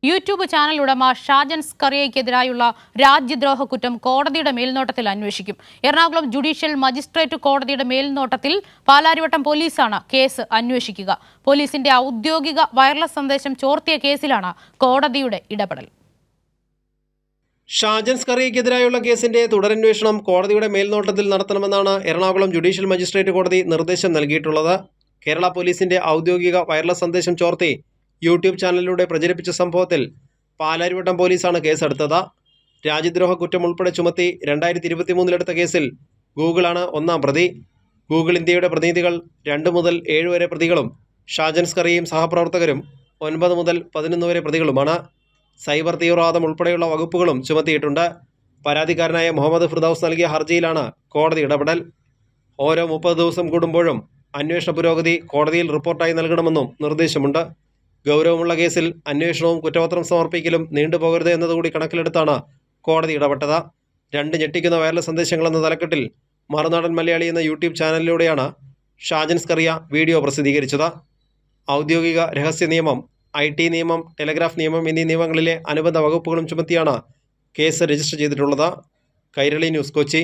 YouTube channel ഉടമ ഷാജൻ സ്കറിയയ്ക്കെതിരായുള്ള രാജ്യദ്രോഹ കുറ്റം കോടതിയുടെ മേൽനോട്ടത്തിൽ അന്വേഷിക്കും. എറണാകുളം ജുഡീഷ്യൽ മജിസ്ട്രേറ്റ് കോടതിയുടെ മേൽനോട്ടത്തിൽ പാലാരിവട്ടം പോലീസാണ് കേസ് അന്വേഷിക്കുക. പോലീസിന്റെ ഔദ്യോഗിക വയർലെസ് സന്ദേശം ചോർത്തിയ കേസിലാണ് കോടതിയുടെ ഇടപെടൽ. ഷാജൻ സ്കറിയയ്ക്കെതിരായുള്ള കേസിന്റെ തുടരന്വേഷണം കോടതിയുടെ മേൽനോട്ടത്തിൽ നടത്തണമെന്നാണ് എറണാകുളം ജുഡീഷ്യൽ മജിസ്ട്രേറ്റ് കോടതി നിർദ്ദേശം നൽകിയിട്ടുള്ളത്. കേരള പോലീസിന്റെ ഔദ്യോഗിക വയർലെസ് സന്ദേശം ചോർത്തി യൂട്യൂബ് ചാനലിലൂടെ പ്രചരിപ്പിച്ച സംഭവത്തിൽ പാലാരിവട്ടം പോലീസാണ് കേസെടുത്തത്. രാജ്യദ്രോഹ കുറ്റം ഉൾപ്പെടെ ചുമത്തി 2023 കേസിൽ ഗൂഗിളാണ് ഒന്നാം പ്രതി. ഗൂഗിൾ ഇന്ത്യയുടെ പ്രതിനിധികൾ 2 മുതൽ 7 വരെ പ്രതികളും ഷാജൻ സ്കറിയയും സഹപ്രവർത്തകരും 9 മുതൽ 11 വരെ പ്രതികളുമാണ്. സൈബർ തീവ്രവാദം ഉൾപ്പെടെയുള്ള വകുപ്പുകളും ചുമത്തിയിട്ടുണ്ട്. പരാതിക്കാരനായ മുഹമ്മദ് ഫിർദൌസ് നൽകിയ ഹർജിയിലാണ് കോടതി ഇടപെടൽ. ഓരോ 30 ദിവസം കൂടുമ്പോഴും അന്വേഷണ പുരോഗതി കോടതിയിൽ റിപ്പോർട്ടായി നൽകണമെന്നും നിർദ്ദേശമുണ്ട്. ഗൗരവമുള്ള കേസിൽ അന്വേഷണവും കുറ്റപത്രം സമർപ്പിക്കലും നീണ്ടുപോകരുത് എന്നതുകൂടി കണക്കിലെടുത്താണ് കോടതി ഇടപെട്ടത്. 2 ഞെട്ടിക്കുന്ന വയർലെസ് സന്ദേശങ്ങളെന്ന തലക്കെട്ടിൽ മറുനാടൻ മലയാളി എന്ന യൂട്യൂബ് ചാനലിലൂടെയാണ് ഷാജൻ സ്കറിയ വീഡിയോ പ്രസിദ്ധീകരിച്ചത്. ഔദ്യോഗിക രഹസ്യ നിയമം, IT നിയമം, ടെലഗ്രാഫ് നിയമം എന്നീ നിയമങ്ങളിലെ അനുബന്ധ വകുപ്പുകളും ചുമത്തിയാണ് കേസ് രജിസ്റ്റർ ചെയ്തിട്ടുള്ളത്. കൈരളി ന്യൂസ്, കൊച്ചി.